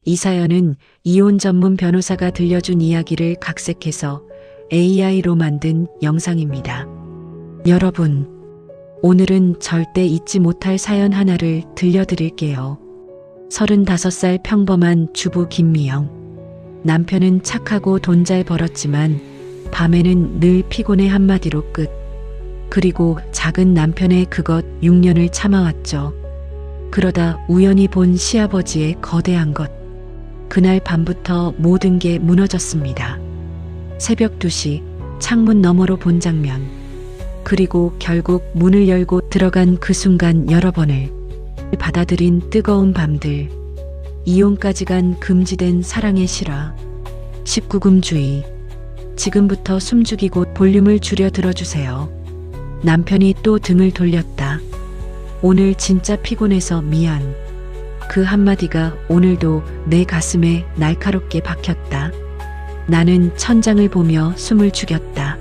이 사연은 이혼 전문 변호사가 들려준 이야기를 각색해서 AI로 만든 영상입니다. 여러분, 오늘은 절대 잊지 못할 사연 하나를 들려드릴게요. 35살 평범한 주부 김미영. 남편은 착하고 돈 잘 벌었지만 밤에는 늘 피곤해 한마디로 끝. 그리고 작은 남편의 그것 6년을 참아왔죠. 그러다 우연히 본 시아버지의 거대한 것. 그날 밤부터 모든 게 무너졌습니다. 새벽 2시 창문 너머로 본 장면. 그리고 결국 문을 열고 들어간 그 순간 여러 번을 받아들인 뜨거운 밤들. 이혼까지 간 금지된 사랑의 실화. 19금주의. 지금부터 숨죽이고 볼륨을 줄여 들어주세요. 남편이 또 등을 돌렸다. 오늘 진짜 피곤해서 미안. 그 한마디가 오늘도 내 가슴에 날카롭게 박혔다. 나는 천장을 보며 숨을 죽였다.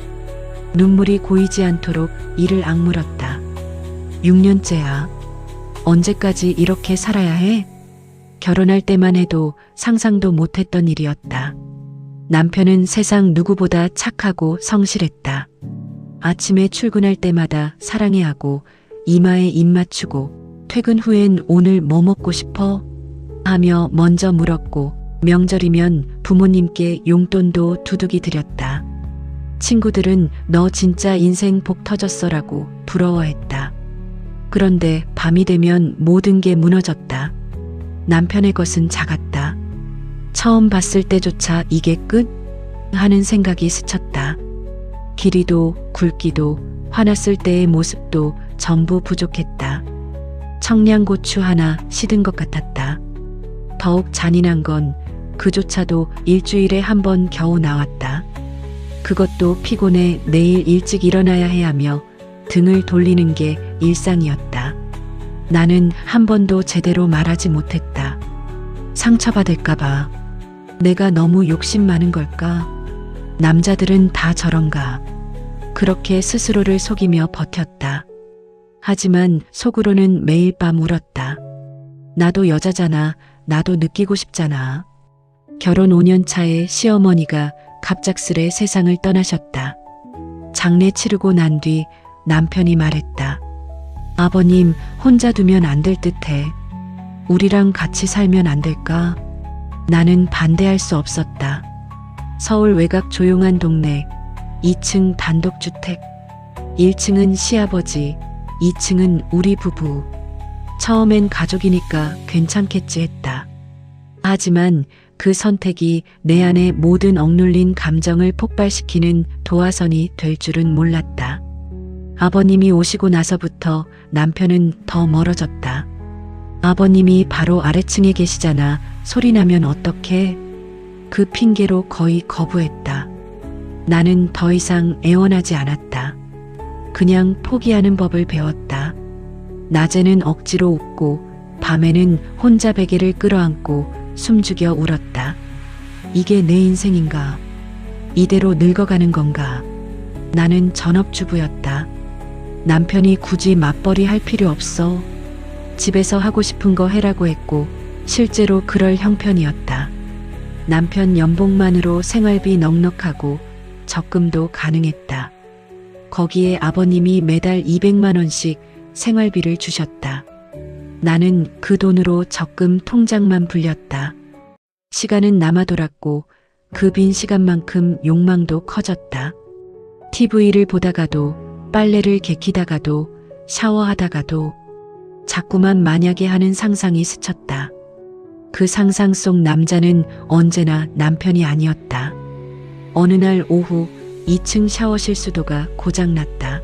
눈물이 고이지 않도록 이를 악물었다. 6년째야. 언제까지 이렇게 살아야 해? 결혼할 때만 해도 상상도 못했던 일이었다. 남편은 세상 누구보다 착하고 성실했다. 아침에 출근할 때마다 사랑해 하고 이마에 입 맞추고 퇴근 후엔 오늘 뭐 먹고 싶어? 하며 먼저 물었고 명절이면 부모님께 용돈도 두둑이 드렸다. 친구들은 너 진짜 인생 복 터졌어라고 부러워했다. 그런데 밤이 되면 모든 게 무너졌다. 남편의 것은 작았다. 처음 봤을 때조차 이게 끝? 하는 생각이 스쳤다. 길이도 굵기도 화났을 때의 모습도 전부 부족했다. 청양고추 하나 시든 것 같았다. 더욱 잔인한 건 그조차도 일주일에 한 번 겨우 나왔다. 그것도 피곤해 내일 일찍 일어나야 해 하며 등을 돌리는 게 일상이었다. 나는 한 번도 제대로 말하지 못했다. 상처받을까봐. 내가 너무 욕심 많은 걸까? 남자들은 다 저런가? 그렇게 스스로를 속이며 버텼다. 하지만 속으로는 매일 밤 울었다. 나도 여자잖아. 나도 느끼고 싶잖아. 결혼 5년 차에 시어머니가 갑작스레 세상을 떠나셨다. 장례 치르고 난 뒤 남편이 말했다. 아버님 혼자 두면 안 될 듯해. 우리랑 같이 살면 안 될까? 나는 반대할 수 없었다. 서울 외곽 조용한 동네, 2층 단독주택, 1층은 시아버지, 2층은 우리 부부. 처음엔 가족이니까 괜찮겠지 했다. 하지만 그 선택이 내 안에 모든 억눌린 감정을 폭발시키는 도화선이 될 줄은 몰랐다. 아버님이 오시고 나서부터 남편은 더 멀어졌다. 아버님이 바로 아래층에 계시잖아. 소리 나면 어떡해? 그 핑계로 거의 거부했다. 나는 더 이상 애원하지 않았다. 그냥 포기하는 법을 배웠다. 낮에는 억지로 웃고 밤에는 혼자 베개를 끌어안고 숨죽여 울었다. 이게 내 인생인가? 이대로 늙어가는 건가? 나는 전업주부였다. 남편이 굳이 맞벌이 할 필요 없어. 집에서 하고 싶은 거 해라고 했고 실제로 그럴 형편이었다. 남편 연봉만으로 생활비 넉넉하고 적금도 가능했다. 거기에 아버님이 매달 200만 원씩 생활비를 주셨다. 나는 그 돈으로 적금 통장만 불렸다. 시간은 남아 돌았고 그 빈 시간만큼 욕망도 커졌다. TV를 보다가도 빨래를 개키다가도 샤워하다가도 자꾸만 만약에 하는 상상이 스쳤다. 그 상상 속 남자는 언제나 남편이 아니었다. 어느 날 오후 2층 샤워실 수도가 고장났다.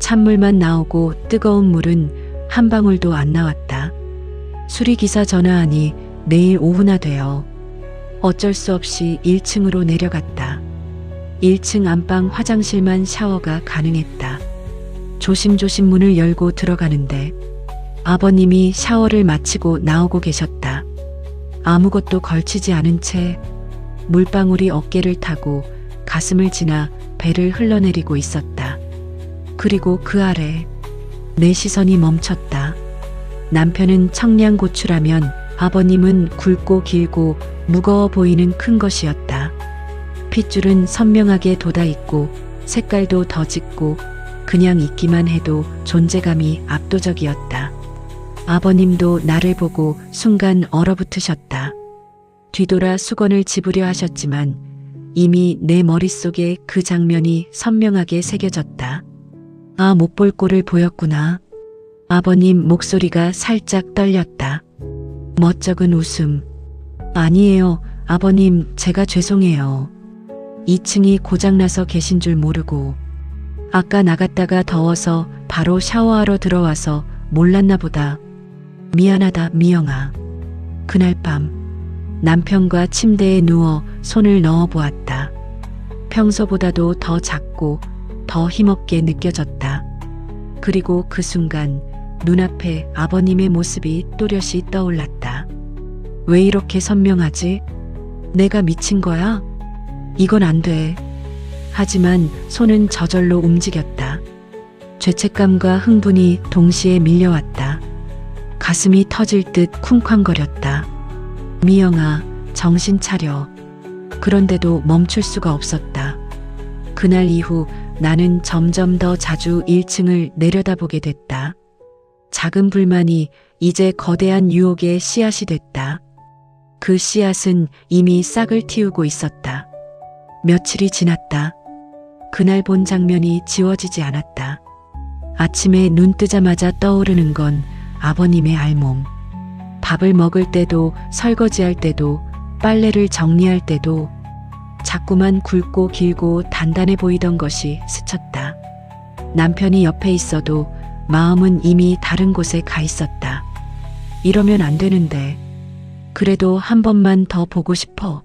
찬물만 나오고 뜨거운 물은 한 방울도 안 나왔다. 수리기사 전화하니 내일 오후나 돼요. 어쩔 수 없이 1층으로 내려갔다. 1층 안방 화장실만 샤워가 가능했다. 조심조심 문을 열고 들어가는데 아버님이 샤워를 마치고 나오고 계셨다. 아무것도 걸치지 않은 채 물방울이 어깨를 타고 가슴을 지나 배를 흘러내리고 있었다. 그리고 그 아래 내 시선이 멈췄다. 남편은 청양고추라면 아버님은 굵고 길고 무거워 보이는 큰 것이었다. 핏줄은 선명하게 돋아있고 색깔도 더 짙고 그냥 있기만 해도 존재감이 압도적이었다. 아버님도 나를 보고 순간 얼어붙으셨다. 뒤돌아 수건을 집으려 하셨지만 이미 내 머릿속에 그 장면이 선명하게 새겨졌다. 아, 못 볼 꼴을 보였구나. 아버님 목소리가 살짝 떨렸다. 멋쩍은 웃음. 아니에요, 아버님, 제가 죄송해요. 2층이 고장나서 계신 줄 모르고 아까 나갔다가 더워서 바로 샤워하러 들어와서 몰랐나 보다. 미안하다, 미영아. 그날 밤 남편과 침대에 누워 손을 넣어 보았다. 평소보다도 더 작고 더 힘없게 느껴졌다. 그리고 그 순간 눈앞에 아버님의 모습이 또렷이 떠올랐다. 왜 이렇게 선명하지? 내가 미친 거야? 이건 안 돼. 하지만 손은 저절로 움직였다. 죄책감과 흥분이 동시에 밀려왔다. 가슴이 터질 듯 쿵쾅거렸다. 미영아, 정신 차려. 그런데도 멈출 수가 없었다. 그날 이후 나는 점점 더 자주 1층을 내려다보게 됐다. 작은 불만이 이제 거대한 유혹의 씨앗이 됐다. 그 씨앗은 이미 싹을 틔우고 있었다. 며칠이 지났다. 그날 본 장면이 지워지지 않았다. 아침에 눈 뜨자마자 떠오르는 건 아버님의 알몸. 밥을 먹을 때도, 설거지할 때도, 빨래를 정리할 때도 자꾸만 굵고 길고 단단해 보이던 것이 스쳤다. 남편이 옆에 있어도 마음은 이미 다른 곳에 가 있었다. 이러면 안 되는데. 그래도 한 번만 더 보고 싶어.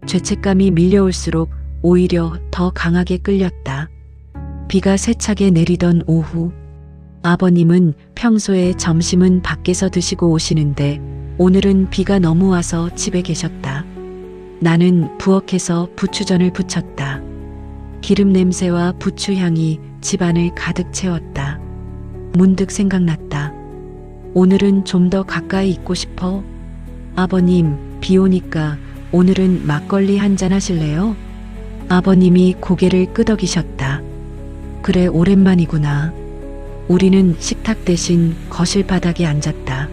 죄책감이 밀려올수록 오히려 더 강하게 끌렸다. 비가 세차게 내리던 오후, 아버님은 평소에 점심은 밖에서 드시고 오시는데 오늘은 비가 너무 와서 집에 계셨다. 나는 부엌에서 부추전을 부쳤다. 기름 냄새와 부추 향이 집안을 가득 채웠다. 문득 생각났다. 오늘은 좀 더 가까이 있고 싶어. 아버님, 비 오니까 오늘은 막걸리 한잔 하실래요? 아버님이 고개를 끄덕이셨다. 그래, 오랜만이구나. 우리는 식탁 대신 거실 바닥에 앉았다.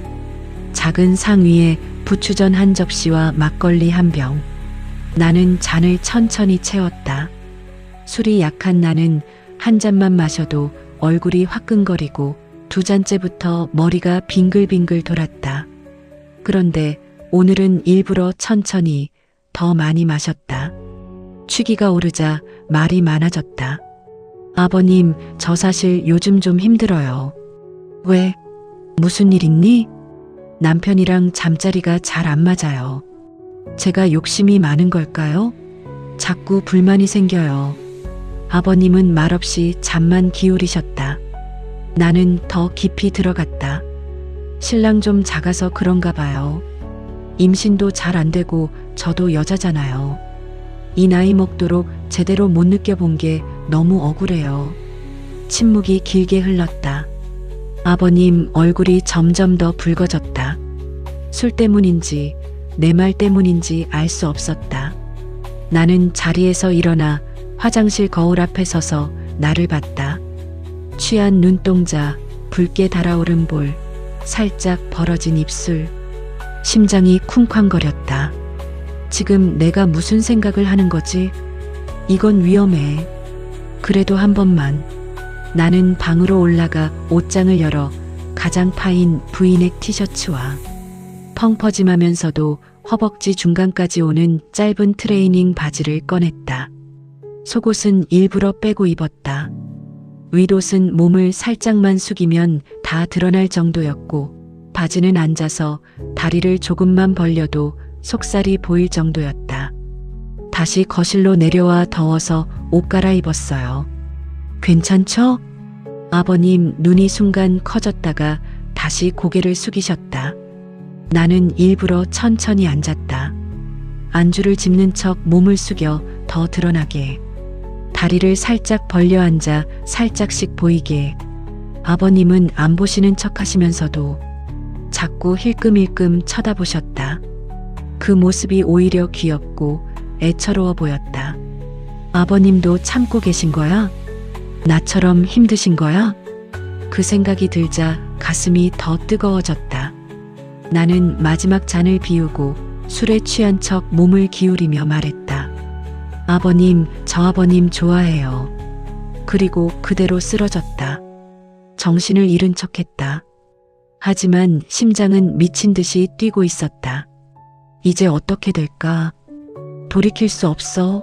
작은 상 위에 부추전 한 접시와 막걸리 한 병. 나는 잔을 천천히 채웠다. 술이 약한 나는 한 잔만 마셔도 얼굴이 화끈거리고 두 잔째부터 머리가 빙글빙글 돌았다. 그런데 오늘은 일부러 천천히 더 많이 마셨다. 취기가 오르자 말이 많아졌다. 아버님, 저 사실 요즘 좀 힘들어요. 왜? 무슨 일 있니? 남편이랑 잠자리가 잘 안 맞아요. 제가 욕심이 많은 걸까요? 자꾸 불만이 생겨요. 아버님은 말없이 잠만 기울이셨다. 나는 더 깊이 들어갔다. 신랑 좀 작아서 그런가 봐요. 임신도 잘 안 되고 저도 여자잖아요. 이 나이 먹도록 제대로 못 느껴본 게 너무 억울해요. 침묵이 길게 흘렀다. 아버님 얼굴이 점점 더 붉어졌다. 술 때문인지 내 말 때문인지 알 수 없었다. 나는 자리에서 일어나 화장실 거울 앞에 서서 나를 봤다. 취한 눈동자, 붉게 달아오른 볼, 살짝 벌어진 입술. 심장이 쿵쾅거렸다. 지금 내가 무슨 생각을 하는 거지? 이건 위험해. 그래도 한 번만. 나는 방으로 올라가 옷장을 열어 가장 파인 브이넥 티셔츠와 펑퍼짐하면서도 허벅지 중간까지 오는 짧은 트레이닝 바지를 꺼냈다. 속옷은 일부러 빼고 입었다. 윗옷은 몸을 살짝만 숙이면 다 드러날 정도였고 바지는 앉아서 다리를 조금만 벌려도 속살이 보일 정도였다. 다시 거실로 내려와 더워서 옷 갈아입었어요. 괜찮죠? 아버님 눈이 순간 커졌다가 다시 고개를 숙이셨다. 나는 일부러 천천히 앉았다. 안주를 짚는 척 몸을 숙여 더 드러나게. 다리를 살짝 벌려 앉아 살짝씩 보이게. 아버님은 안 보시는 척 하시면서도 자꾸 힐끔힐끔 쳐다보셨다. 그 모습이 오히려 귀엽고 애처로워 보였다. 아버님도 참고 계신 거야? 나처럼 힘드신 거야? 그 생각이 들자 가슴이 더 뜨거워졌다. 나는 마지막 잔을 비우고 술에 취한 척 몸을 기울이며 말했다. 아버님, 저 아버님 좋아해요. 그리고 그대로 쓰러졌다. 정신을 잃은 척했다. 하지만 심장은 미친 듯이 뛰고 있었다. 이제 어떻게 될까? 돌이킬 수 없어.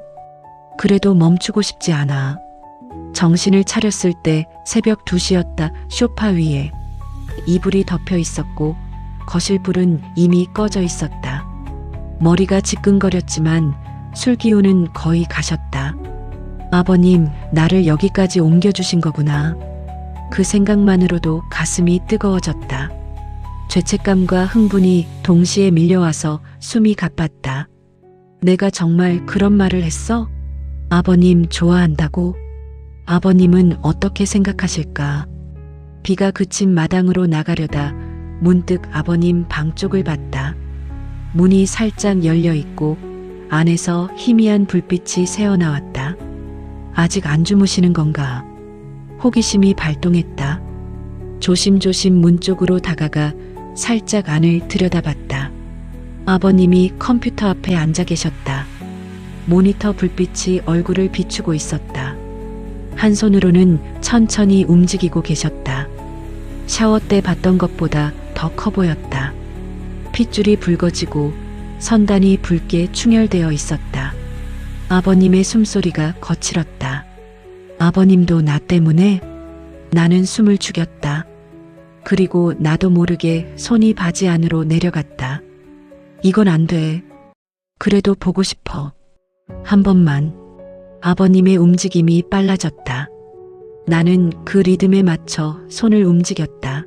그래도 멈추고 싶지 않아. 정신을 차렸을 때 새벽 2시였다. 소파 위에 이불이 덮여 있었고 거실 불은 이미 꺼져 있었다. 머리가 지끈거렸지만 술 기운은 거의 가셨다. 아버님, 나를 여기까지 옮겨주신 거구나. 그 생각만으로도 가슴이 뜨거워졌다. 죄책감과 흥분이 동시에 밀려와서 숨이 가빴다. 내가 정말 그런 말을 했어? 아버님 좋아한다고? 아버님은 어떻게 생각하실까? 비가 그친 마당으로 나가려다 문득 아버님 방 쪽을 봤다. 문이 살짝 열려 있고 안에서 희미한 불빛이 새어나왔다. 아직 안 주무시는 건가? 호기심이 발동했다. 조심조심 문 쪽으로 다가가 살짝 안을 들여다봤다. 아버님이 컴퓨터 앞에 앉아 계셨다. 모니터 불빛이 얼굴을 비추고 있었다. 한 손으로는 천천히 움직이고 계셨다. 샤워 때 봤던 것보다 더 커 보였다. 핏줄이 붉어지고 선단이 붉게 충혈되어 있었다. 아버님의 숨소리가 거칠었다. 아버님도 나 때문에? 나는 숨을 죽였다. 그리고 나도 모르게 손이 바지 안으로 내려갔다. 이건 안 돼. 그래도 보고 싶어. 한 번만. 아버님의 움직임이 빨라졌다. 나는 그 리듬에 맞춰 손을 움직였다.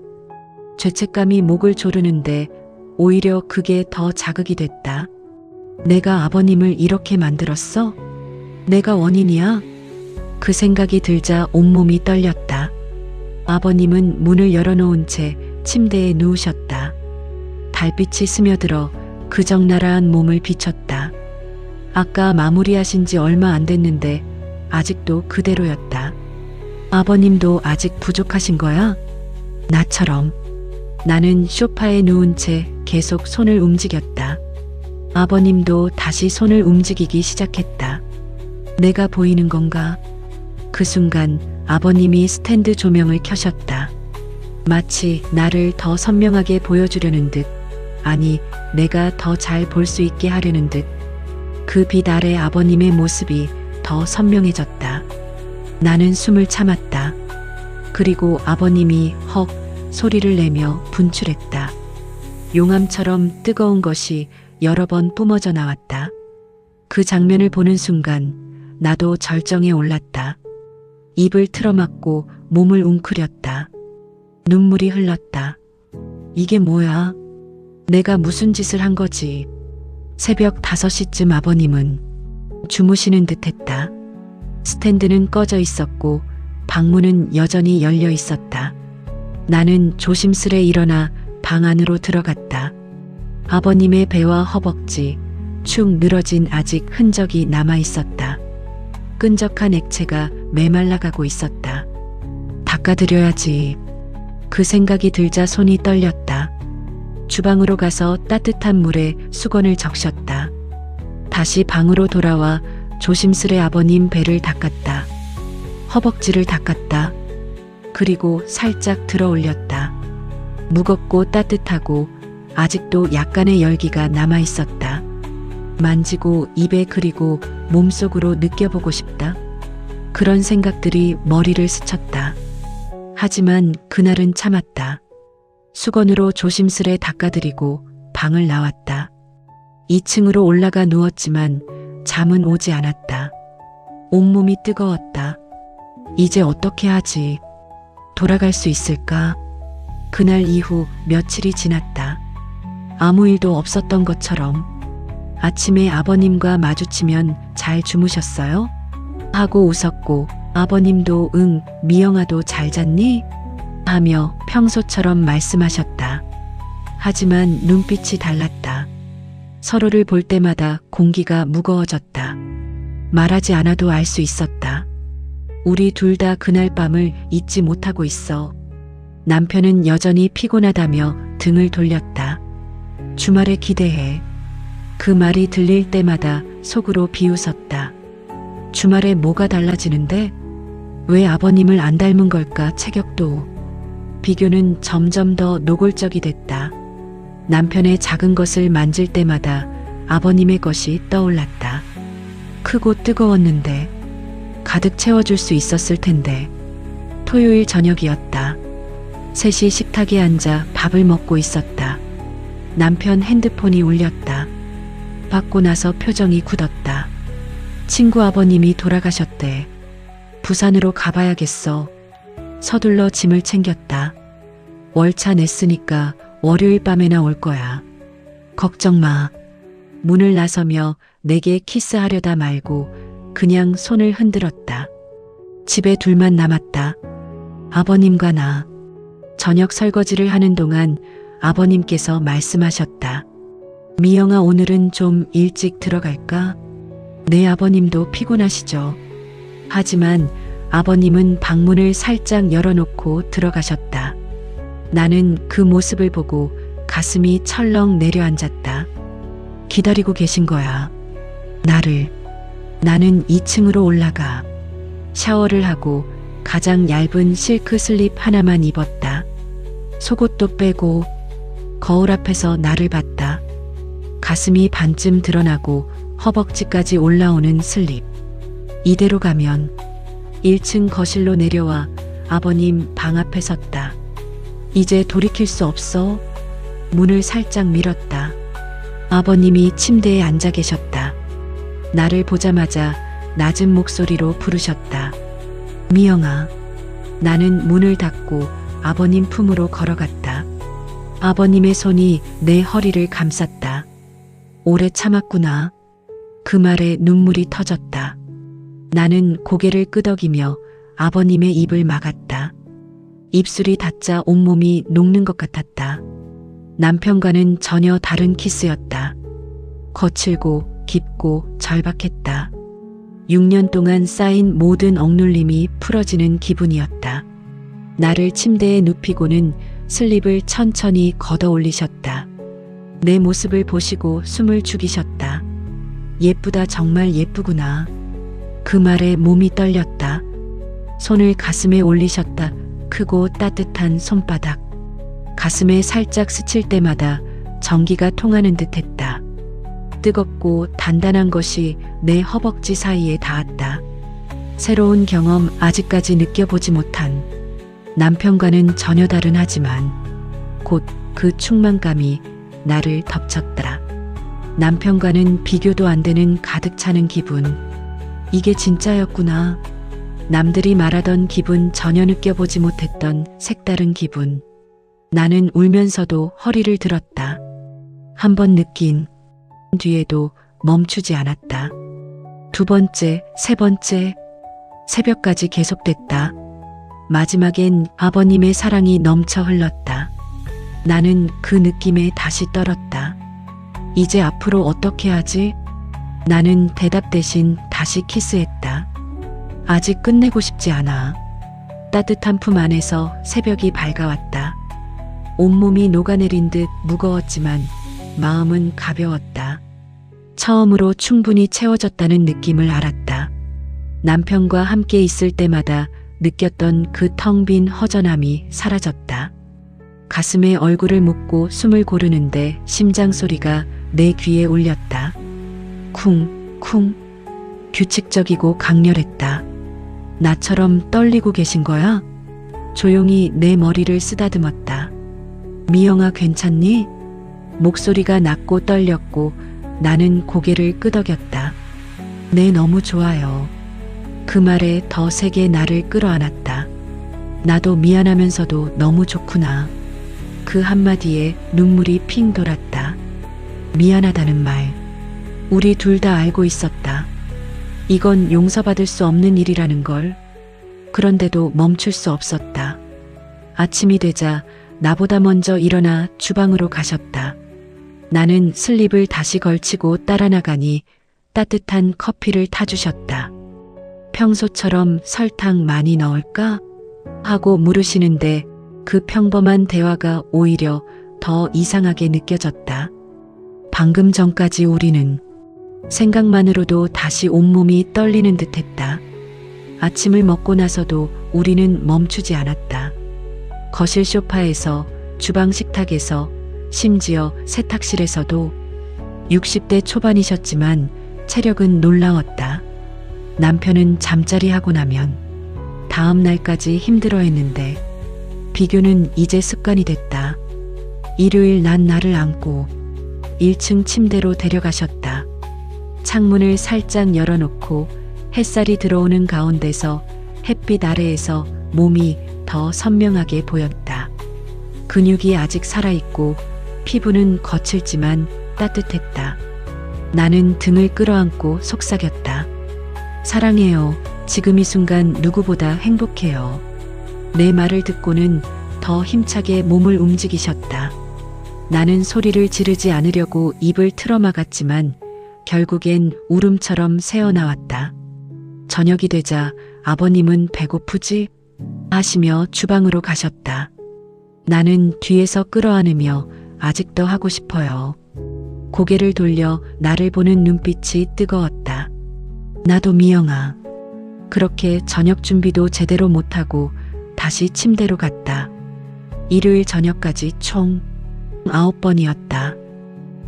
죄책감이 목을 조르는데 오히려 그게 더 자극이 됐다. 내가 아버님을 이렇게 만들었어? 내가 원인이야? 그 생각이 들자 온몸이 떨렸다. 아버님은 문을 열어놓은 채 침대에 누우셨다. 달빛이 스며들어 그 적나라한 몸을 비췄다. 아까 마무리하신 지 얼마 안 됐는데 아직도 그대로였다. 아버님도 아직 부족하신 거야? 나처럼. 나는 소파에 누운 채 계속 손을 움직였다. 아버님도 다시 손을 움직이기 시작했다. 내가 보이는 건가? 그 순간 아버님이 스탠드 조명을 켜셨다. 마치 나를 더 선명하게 보여주려는 듯, 아니, 내가 더 잘 볼 수 있게 하려는 듯. 그 빛 아래 아버님의 모습이 더 선명해졌다. 나는 숨을 참았다. 그리고 아버님이 헉 소리를 내며 분출했다. 용암처럼 뜨거운 것이 여러 번 뿜어져 나왔다. 그 장면을 보는 순간 나도 절정에 올랐다. 입을 틀어막고 몸을 웅크렸다. 눈물이 흘렀다. 이게 뭐야? 내가 무슨 짓을 한 거지? 새벽 5시쯤 아버님은 주무시는 듯 했다. 스탠드는 꺼져 있었고 방문은 여전히 열려 있었다. 나는 조심스레 일어나 방 안으로 들어갔다. 아버님의 배와 허벅지, 축 늘어진 아직 흔적이 남아 있었다. 끈적한 액체가 메말라가고 있었다. 닦아드려야지. 그 생각이 들자 손이 떨렸다. 주방으로 가서 따뜻한 물에 수건을 적셨다. 다시 방으로 돌아와 조심스레 아버님 배를 닦았다. 허벅지를 닦았다. 그리고 살짝 들어 올렸다. 무겁고 따뜻하고 아직도 약간의 열기가 남아 있었다. 만지고 입에 그리고 몸속으로 느껴보고 싶다. 그런 생각들이 머리를 스쳤다. 하지만 그날은 참았다. 수건으로 조심스레 닦아드리고 방을 나왔다. 2층으로 올라가 누웠지만 잠은 오지 않았다. 온몸이 뜨거웠다. 이제 어떻게 하지? 돌아갈 수 있을까? 그날 이후 며칠이 지났다. 아무 일도 없었던 것처럼. 아침에 아버님과 마주치면 잘 주무셨어요? 하고 웃었고 아버님도 응, 미영아도 잘 잤니? 하며 평소처럼 말씀하셨다. 하지만 눈빛이 달랐다. 서로를 볼 때마다 공기가 무거워졌다. 말하지 않아도 알 수 있었다. 우리 둘 다 그날 밤을 잊지 못하고 있어. 남편은 여전히 피곤하다며 등을 돌렸다. 주말에 기대해. 그 말이 들릴 때마다 속으로 비웃었다. 주말에 뭐가 달라지는데? 왜 아버님을 안 닮은 걸까 체격도. 비교는 점점 더 노골적이 됐다. 남편의 작은 것을 만질 때마다 아버님의 것이 떠올랐다. 크고 뜨거웠는데 가득 채워줄 수 있었을 텐데. 토요일 저녁이었다. 셋이 식탁에 앉아 밥을 먹고 있었다. 남편 핸드폰이 울렸다. 받고 나서 표정이 굳었다. 친구 아버님이 돌아가셨대. 부산으로 가봐야겠어. 서둘러 짐을 챙겼다. 월차 냈으니까 월요일 밤에나 올 거야. 걱정 마. 문을 나서며 내게 키스하려다 말고 그냥 손을 흔들었다. 집에 둘만 남았다. 아버님과 나. 저녁 설거지를 하는 동안 아버님께서 말씀하셨다. 미영아, 오늘은 좀 일찍 들어갈까? 네, 아버님도 피곤하시죠. 하지만 아버님은 방문을 살짝 열어놓고 들어가셨다. 나는 그 모습을 보고 가슴이 철렁 내려앉았다. 기다리고 계신 거야. 나를. 나는 2층으로 올라가. 샤워를 하고 가장 얇은 실크 슬립 하나만 입었다. 속옷도 빼고 거울 앞에서 나를 봤다. 가슴이 반쯤 드러나고 허벅지까지 올라오는 슬립. 이대로 가면 1층 거실로 내려와 아버님 방 앞에 섰다. 이제 돌이킬 수 없어. 문을 살짝 밀었다. 아버님이 침대에 앉아 계셨다. 나를 보자마자 낮은 목소리로 부르셨다. 미영아. 나는 문을 닫고 아버님 품으로 걸어갔다. 아버님의 손이 내 허리를 감쌌다. 오래 참았구나. 그 말에 눈물이 터졌다. 나는 고개를 끄덕이며 아버님의 입을 막았다. 입술이 닿자 온몸이 녹는 것 같았다. 남편과는 전혀 다른 키스였다. 거칠고 깊고 절박했다. 6년 동안 쌓인 모든 억눌림이 풀어지는 기분이었다. 나를 침대에 눕히고는 슬립을 천천히 걷어 올리셨다. 내 모습을 보시고 숨을 죽이셨다. 예쁘다, 정말 예쁘구나. 그 말에 몸이 떨렸다. 손을 가슴에 올리셨다. 크고 따뜻한 손바닥. 가슴에 살짝 스칠 때마다 전기가 통하는 듯 했다. 뜨겁고 단단한 것이 내 허벅지 사이에 닿았다. 새로운 경험, 아직까지 느껴보지 못한. 남편과는 전혀 다른 하지만 곧 그 충만감이 나를 덮쳤더라. 남편과는 비교도 안 되는 가득 차는 기분. 이게 진짜였구나. 남들이 말하던 기분, 전혀 느껴보지 못했던 색다른 기분. 나는 울면서도 허리를 들었다. 한 번 느낀 뒤에도 멈추지 않았다. 두 번째, 세 번째, 새벽까지 계속됐다. 마지막엔 아버님의 사랑이 넘쳐 흘렀다. 나는 그 느낌에 다시 떨었다. 이제 앞으로 어떻게 하지? 나는 대답 대신 다시 키스했다. 아직 끝내고 싶지 않아. 따뜻한 품 안에서 새벽이 밝아왔다. 온몸이 녹아내린 듯 무거웠지만 마음은 가벼웠다. 처음으로 충분히 채워졌다는 느낌을 알았다. 남편과 함께 있을 때마다 느꼈던 그 텅 빈 허전함이 사라졌다. 가슴에 얼굴을 묻고 숨을 고르는데 심장 소리가 내 귀에 울렸다. 쿵, 쿵. 규칙적이고 강렬했다. 나처럼 떨리고 계신 거야? 조용히 내 머리를 쓰다듬었다. 미영아, 괜찮니? 목소리가 낮고 떨렸고 나는 고개를 끄덕였다. 네, 너무 좋아요. 그 말에 더 세게 나를 끌어안았다. 나도 미안하면서도 너무 좋구나. 그 한마디에 눈물이 핑 돌았다. 미안하다는 말. 우리 둘 다 알고 있었다. 이건 용서받을 수 없는 일이라는 걸. 그런데도 멈출 수 없었다. 아침이 되자 나보다 먼저 일어나 주방으로 가셨다. 나는 슬립을 다시 걸치고 따라 나가니 따뜻한 커피를 타주셨다. 평소처럼 설탕 많이 넣을까? 하고 물으시는데 그 평범한 대화가 오히려 더 이상하게 느껴졌다. 방금 전까지 우리는 생각만으로도 다시 온몸이 떨리는 듯 했다. 아침을 먹고 나서도 우리는 멈추지 않았다. 거실 소파에서, 주방 식탁에서, 심지어 세탁실에서도 60대 초반이셨지만 체력은 놀라웠다. 남편은 잠자리 하고 나면 다음 날까지 힘들어했는데 비교는 이제 습관이 됐다. 일요일 난 나를 안고 1층 침대로 데려가셨다. 창문을 살짝 열어놓고 햇살이 들어오는 가운데서 햇빛 아래에서 몸이 더 선명하게 보였다. 근육이 아직 살아있고 피부는 거칠지만 따뜻했다. 나는 등을 끌어안고 속삭였다. 사랑해요. 지금 이 순간 누구보다 행복해요. 내 말을 듣고는 더 힘차게 몸을 움직이셨다. 나는 소리를 지르지 않으려고 입을 틀어막았지만 결국엔 울음처럼 새어나왔다. 저녁이 되자 아버님은 배고프지? 하시며 주방으로 가셨다. 나는 뒤에서 끌어안으며 아직도 하고 싶어요. 고개를 돌려 나를 보는 눈빛이 뜨거웠다. 나도 미영아. 그렇게 저녁 준비도 제대로 못하고 다시 침대로 갔다. 일요일 저녁까지 총 9번이었다.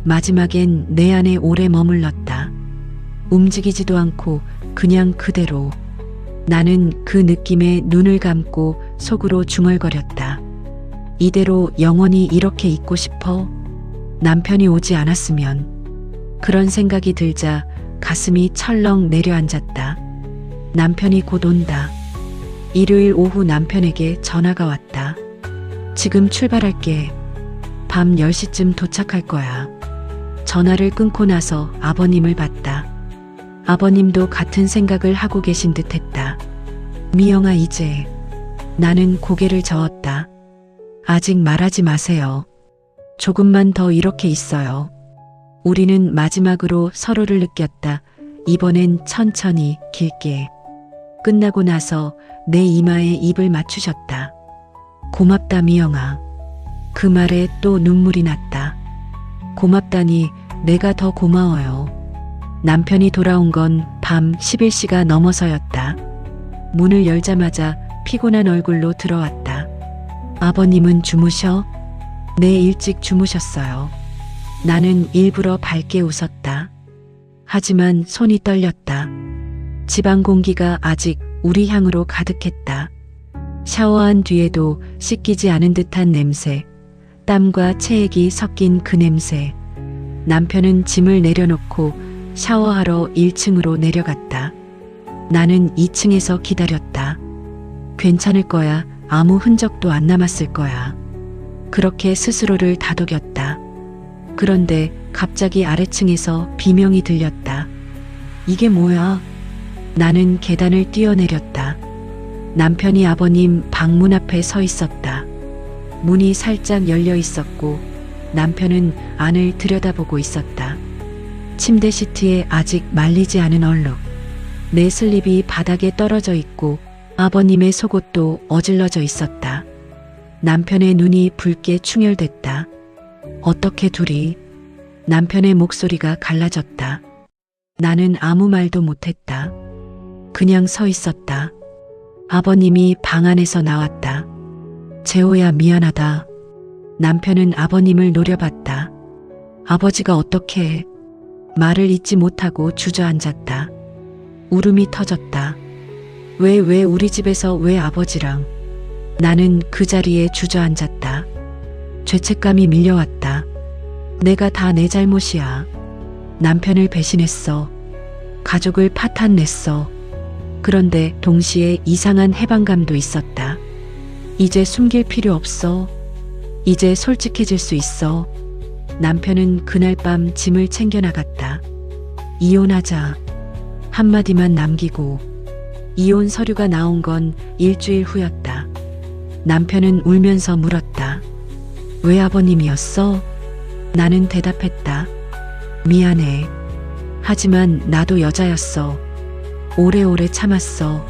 마지막엔 내 안에 오래 머물렀다. 움직이지도 않고 그냥 그대로. 나는 그 느낌에 눈을 감고 속으로 중얼거렸다. 이대로 영원히 이렇게 있고 싶어? 남편이 오지 않았으면. 그런 생각이 들자 가슴이 철렁 내려앉았다. 남편이 곧 온다. 일요일 오후 남편에게 전화가 왔다. 지금 출발할게. 밤 10시쯤 도착할 거야. 전화를 끊고 나서 아버님을 봤다. 아버님도 같은 생각을 하고 계신 듯 했다. 미영아 이제. 나는 고개를 저었다. 아직 말하지 마세요. 조금만 더 이렇게 있어요. 우리는 마지막으로 서로를 느꼈다. 이번엔 천천히 길게. 끝나고 나서 내 이마에 입을 맞추셨다. 고맙다 미영아. 그 말에 또 눈물이 났다. 고맙다니 내가 더 고마워요. 남편이 돌아온 건 밤 11시가 넘어서였다. 문을 열자마자 피곤한 얼굴로 들어왔다. 아버님은 주무셔? 네, 일찍 주무셨어요. 나는 일부러 밝게 웃었다. 하지만 손이 떨렸다. 집안 공기가 아직 우리 향으로 가득했다. 샤워한 뒤에도 씻기지 않은 듯한 냄새, 땀과 체액이 섞인 그 냄새. 남편은 짐을 내려놓고 샤워하러 1층으로 내려갔다. 나는 2층에서 기다렸다. 괜찮을 거야. 아무 흔적도 안 남았을 거야. 그렇게 스스로를 다독였다. 그런데 갑자기 아래층에서 비명이 들렸다. 이게 뭐야? 나는 계단을 뛰어내렸다. 남편이 아버님 방문 앞에 서 있었다. 문이 살짝 열려 있었고 남편은 안을 들여다보고 있었다. 침대 시트에 아직 말리지 않은 얼룩, 내 슬립이 바닥에 떨어져 있고 아버님의 속옷도 어질러져 있었다. 남편의 눈이 붉게 충혈됐다. 어떻게 둘이? 남편의 목소리가 갈라졌다. 나는 아무 말도 못했다. 그냥 서 있었다. 아버님이 방 안에서 나왔다. 재호야 미안하다. 남편은 아버님을 노려봤다. 아버지가 어떻게 해? 말을 잇지 못하고 주저앉았다. 울음이 터졌다. 왜 우리 집에서 왜 아버지랑? 나는 그 자리에 주저앉았다. 죄책감이 밀려왔다. 내가 다 내 잘못이야. 남편을 배신했어. 가족을 파탄냈어. 그런데 동시에 이상한 해방감도 있었다. 이제 숨길 필요 없어. 이제 솔직해질 수 있어. 남편은 그날 밤 짐을 챙겨 나갔다. 이혼하자. 한마디만 남기고. 이혼 서류가 나온 건 일주일 후였다. 남편은 울면서 물었다. 외아버님이었어? 나는 대답했다. 미안해. 하지만 나도 여자였어. 오래오래 참았어.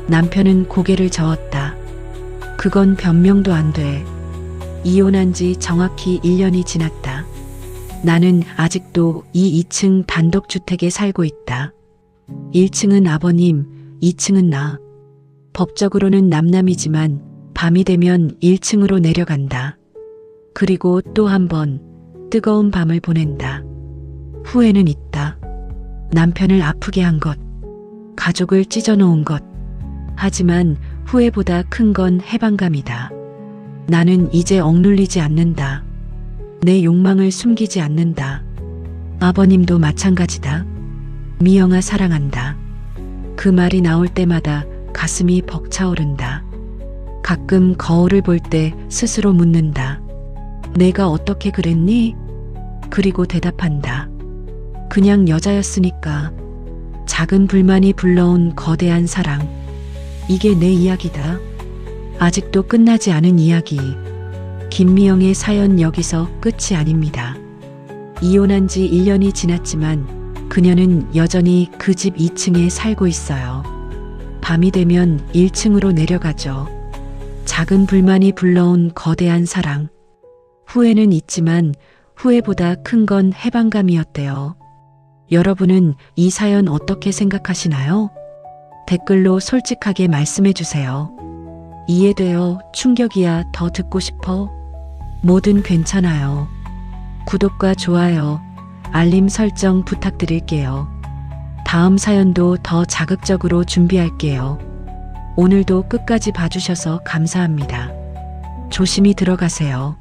남편은 고개를 저었다. 그건 변명도 안 돼. 이혼한 지 정확히 1년이 지났다. 나는 아직도 이 2층 단독주택에 살고 있다. 1층은 아버님, 2층은 나. 법적으로는 남남이지만 밤이 되면 1층으로 내려간다. 그리고 또 한 번 뜨거운 밤을 보낸다. 후회는 있다. 남편을 아프게 한 것, 가족을 찢어놓은 것. 하지만 후회보다 큰 건 해방감이다. 나는 이제 억눌리지 않는다. 내 욕망을 숨기지 않는다. 아버님도 마찬가지다. 미영아 사랑한다. 그 말이 나올 때마다 가슴이 벅차오른다. 가끔 거울을 볼 때 스스로 묻는다. 내가 어떻게 그랬니? 그리고 대답한다. 그냥 여자였으니까. 작은 불만이 불러온 거대한 사랑. 이게 내 이야기다. 아직도 끝나지 않은 이야기. 김미영의 사연 여기서 끝이 아닙니다. 이혼한 지 1년이 지났지만 그녀는 여전히 그 집 2층에 살고 있어요. 밤이 되면 1층으로 내려가죠. 작은 불만이 불러온 거대한 사랑. 후회는 있지만 후회보다 큰 건 해방감이었대요. 여러분은 이 사연 어떻게 생각하시나요? 댓글로 솔직하게 말씀해 주세요. 이해돼요? 충격이야? 더 듣고 싶어? 뭐든 괜찮아요. 구독과 좋아요, 알림 설정 부탁드릴게요. 다음 사연도 더 자극적으로 준비할게요. 오늘도 끝까지 봐주셔서 감사합니다. 조심히 들어가세요.